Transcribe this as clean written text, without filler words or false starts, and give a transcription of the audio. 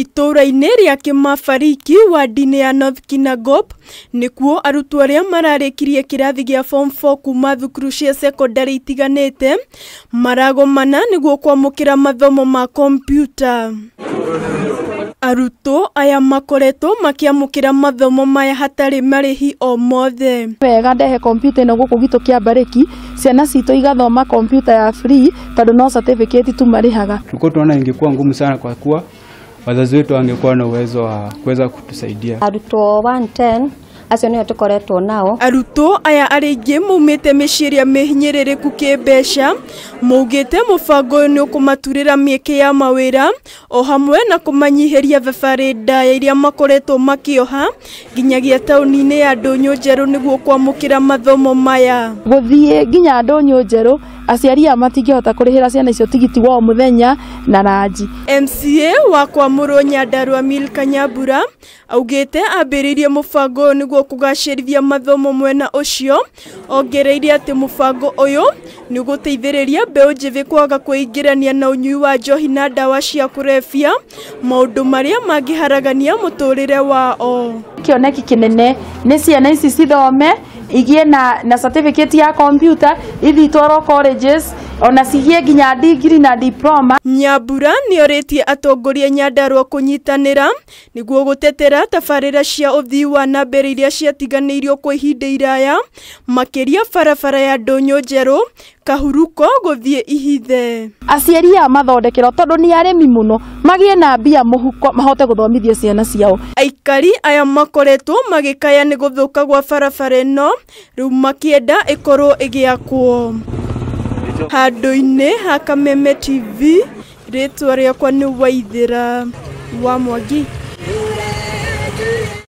Itũra-inĩ rĩa Kĩmabariki wadi-inĩ ya North Kinangop nĩkuo arutwo arĩa mararĩkirie kĩrathi gĩa form 4 kuma thukuru cia secondary itiganĩte maragomana nĩguo kwamũkĩra mathomo ma kompyuta. Arutwo aya makoretwo makiamũkĩra mathomo maya hatarĩ marĩhi o mothe. Wega ndehe kompyuta ĩno gũkũ gwitũ Kĩambarĩki, ciana citũ igathoma kompyuta ya free tondũ no certificate tu marĩhaga. Tulikuwa tunaona ingekuwa ngumu sana kwa kuwa wazazi wetu wangekuwa na uwezo wa kuweza kutusaidia. Arutwo 110 acio nĩo tũkoretwo nao. Arutwo aya arĩngĩ maumĩte mĩciĩ ĩrĩa mĩhinyĩrĩrĩku kĩmbeca maugĩte mũbango ũyũ nĩ ũkũmaturĩra mĩeke ya mawĩra o hamwe na kũmanyihĩria thabarĩ ndaya iria makoretwo makĩoha nginyagia taũni-inĩ ya Ndũnyũ Njerũ nĩguo kwamũkĩra mathomo maya. Gũthiĩ nginya Ndũnyũ Njerũ aciari aya matingĩhota kũrĩhĩra ciana icio tigiti wa mũthenya na ranji. MCA wa Kwamũrwo Nyandarua Milka Nyambura augĩte ambĩrĩirie mũbango ũyũ nĩguo kũgacĩrithia mathomo mwena ũcio, ongereire atĩ mũbango ũyũ nĩ ũgũteithĩrĩria mbeũ njĩthĩ kwaga kwĩingĩrania na ũnyui wa njohi na ndawa cia kũrebia, maũndũ marĩa mangĩharagania mũtũrĩre wao. Kĩoneki kĩnene nĩ ciana ici cithome igĩe na certificate ya computer, ithi itwarwo colleges ona cigie nginya degree na diploma. Nyambura nĩorĩtie atongoria Nyandarua kũnyitanĩra nĩguo gũtetera tabarĩra cia ũthii wa na mbere iria ciatiganĩirio kwa ihinda iraya, makĩria barabara ya Ndũnyũ Njerũ Kahuruko gũthiĩ Ihithe. Aciari aya mathondekerwo tondũ nĩ arĩmi mũno magĩe na mbia mũhuko mahote gũthomithia ciana ciao. Aikari aya makoretwo magĩkaya nĩ gũthũka gwa barabara ĩno, rĩu makĩenda ĩkorwo ĩgĩakwo. Handũ-inĩ ha Kameme TV, rĩtwa rĩakwa nĩ Waithĩra wa Mwangi.